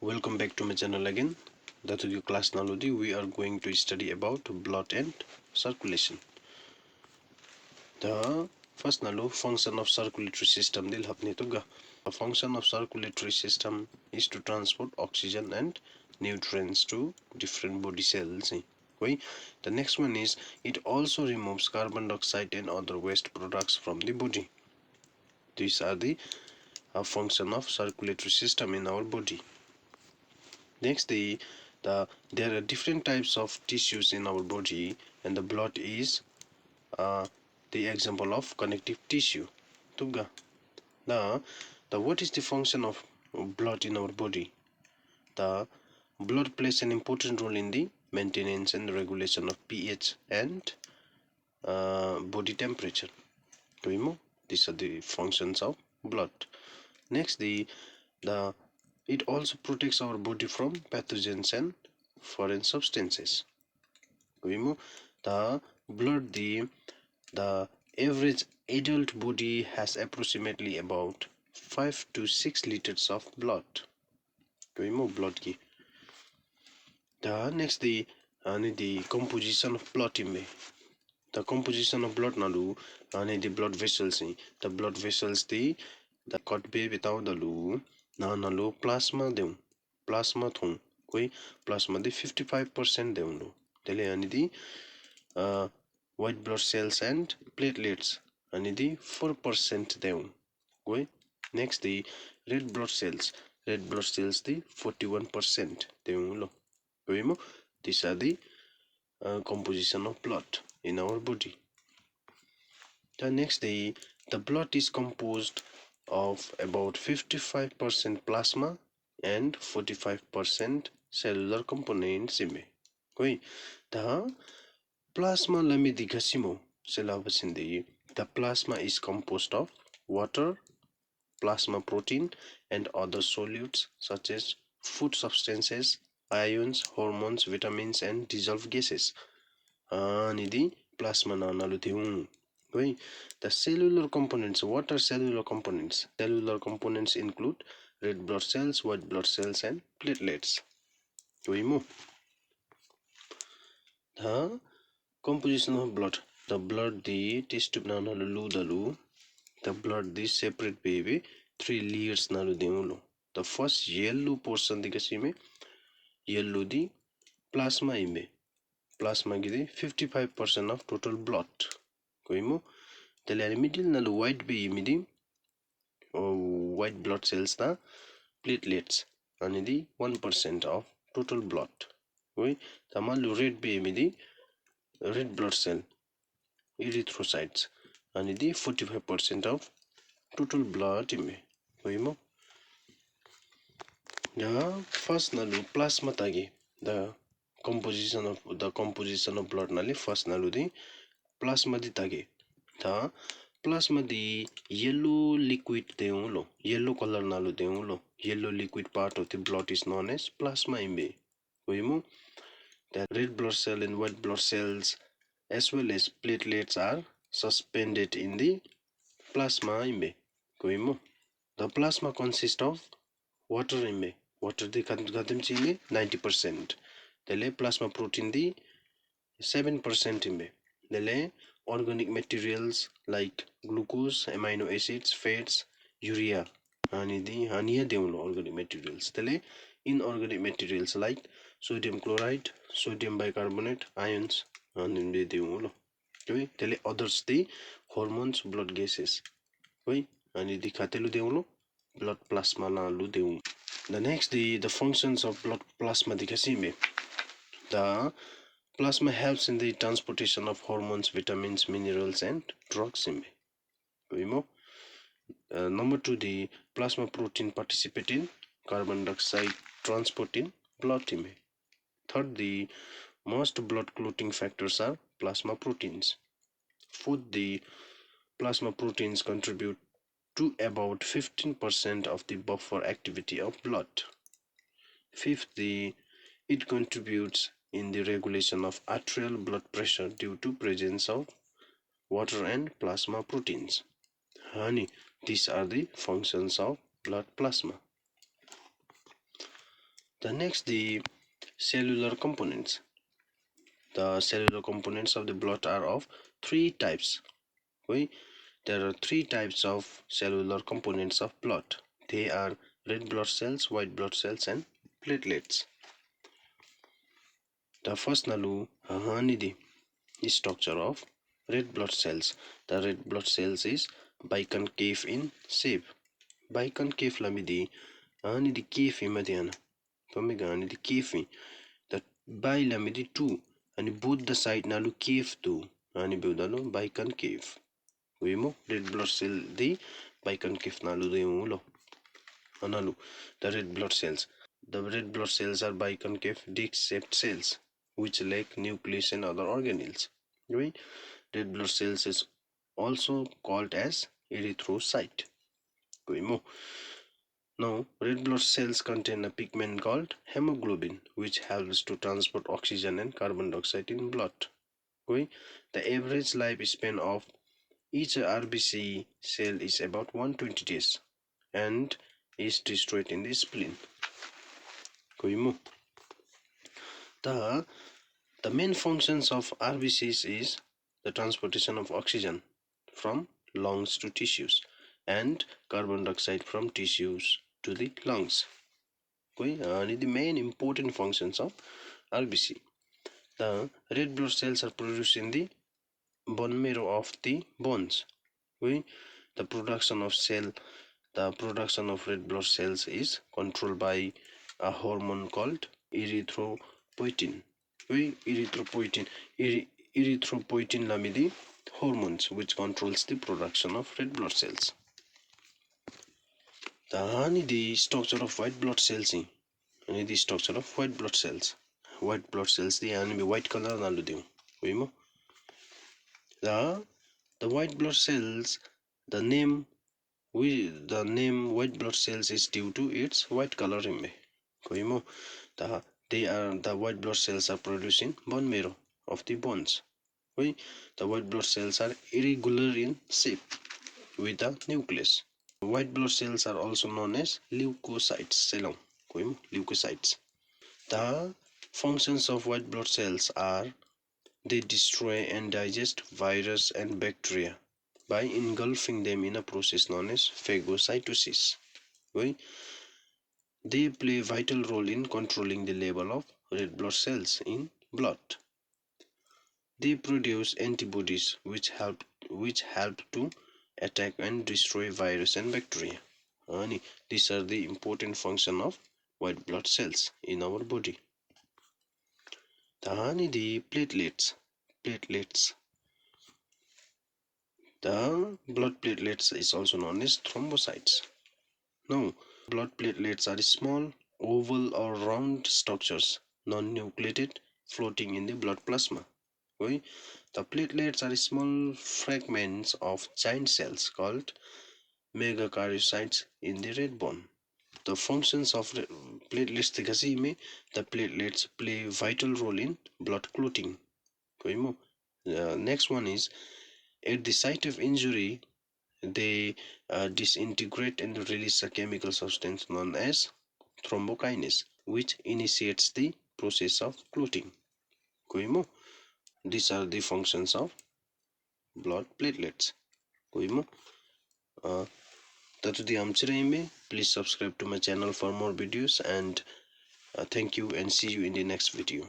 Welcome back to my channel again. That's your class Nalodi. We are going to study about blood and circulation. The first nalu function of circulatory system dil hapne tuga. The function of circulatory system is to transport oxygen and nutrients to different body cells. Okay. The next one is it also removes carbon dioxide and other waste products from the body. These are the function of circulatory system in our body. Next, there are different types of tissues in our body, and the blood is the example of connective tissue. Tuga. The what is the function of blood in our body? The blood plays an important role in the maintenance and regulation of pH and body temperature. These are the functions of blood. Next, the it also protects our body from pathogens and foreign substances. The blood, the average adult body has approximately about 5 to 6 liters of blood. Blood ki. Next, the composition of blood. The composition of blood nalu the blood vessels. The blood vessels the cut be without the lu nalu plasma deum plasma thong koi plasma the 55% deum lu tele the white blood cells and platelets the 4% deum koi. Next, the red blood cells the 41% deum lu. These are the composition of blood in our body. The next, the blood is composed of about 55% plasma and 45% cellular components. The plasma lamidikasimo selabasindi. The plasma is composed of water, plasma protein, and other solids such as food substances, ions, hormones, vitamins, and dissolved gases. Nidi plasma na nalutheung. The cellular components. What are cellular components? Cellular components include red blood cells, white blood cells, and platelets. The composition of blood. The blood the test tube na nalu dalu. The blood the separate baby 3 layers nalu deulu. The first yellow portion the kasime yellow the plasma ime. Plasma gide 55% of total blood. The middle nalu white be imidi white blood cells the platelets and the 1% of total blood. The malu red be imidi red blood cell erythrocytes and the 45% of total blood ime. The first nalu plasma tagi the composition of blood nali first nalu the plasma di tagi. The plasma the yellow liquid deulo yellow color nalu deulo yellow liquid part of the blood is known as plasma imbe. The red blood cell and white blood cells as well as platelets are suspended in the plasma imbe. The plasma consists of water imbe. Water the kadam chime 90%. The plasma protein the 7% imbe. The organic materials like glucose, amino acids, fats, urea, and the organic materials. The inorganic materials like sodium chloride, sodium bicarbonate, ions, and the others the hormones, blood gases. And the katelu blood plasma na lu deum. The next the functions of blood plasma the plasma helps in the transportation of hormones, vitamins, minerals, and drugs. Number 2, the plasma protein participate in carbon dioxide transport in blood. Third, the most blood clotting factors are plasma proteins. Fourth, the plasma proteins contribute to about 15% of the buffer activity of blood. Fifth, it contributes in the regulation of arterial blood pressure due to presence of water and plasma proteins. These are the functions of blood plasma. The next, the cellular components. The cellular components of the blood are of three types. Okay? There are three types of cellular components of blood. They are red blood cells, white blood cells, and platelets. The first nalu the structure of red blood cells. The red blood cells is biconcave in shape. Biconcave lamidi the cave imadiana. Pamigani the cave. The bi lamidi two and both the side nalu cave two. Ani budalo biconcave. Wimo red blood cell the biconcave nalu de mulo. Analu the red blood cells. The red blood cells are biconcave disc-shaped cells which lack nucleus and other organelles. Right? Red blood cells is also called as erythrocyte. Now, red blood cells contain a pigment called hemoglobin, which helps to transport oxygen and carbon dioxide in blood. The average lifespan of each RBC cell is about 120 days and is destroyed in the spleen. The main functions of RBCs is the transportation of oxygen from lungs to tissues and carbon dioxide from tissues to the lungs. And the main important functions of RBC. The red blood cells are produced in the bone marrow of the bones. The production of red blood cells is controlled by a hormone called erythropoietin. Erythropoietin lamidi hormones which controls the production of red blood cells. The structure of white blood cells. The structure of white blood cells. White blood cells the white color nalu deu. The white blood cells, the name white blood cells is due to its white color. The white blood cells are produced in bone marrow of the bones. The white blood cells are irregular in shape with a nucleus. White blood cells are also known as leukocytes. Leukocytes. The functions of white blood cells are they destroy and digest virus and bacteria by engulfing them in a process known as phagocytosis. They play a vital role in controlling the level of red blood cells in blood. They produce antibodies which help to attack and destroy virus and bacteria. These are the important function of white blood cells in our body. The platelets. The blood platelets is also known as thrombocytes. Now, blood platelets are small, oval or round structures, non-nucleated, floating in the blood plasma. The platelets are small fragments of giant cells called megakaryocytes in the red bone. The functions of platelets the platelets play a vital role in blood clotting. Next one is at the site of injury they disintegrate and release a chemical substance known as thrombokinase, which initiates the process of clotting. These are the functions of blood platelets. That's the answer. Please subscribe to my channel for more videos and thank you and see you in the next video.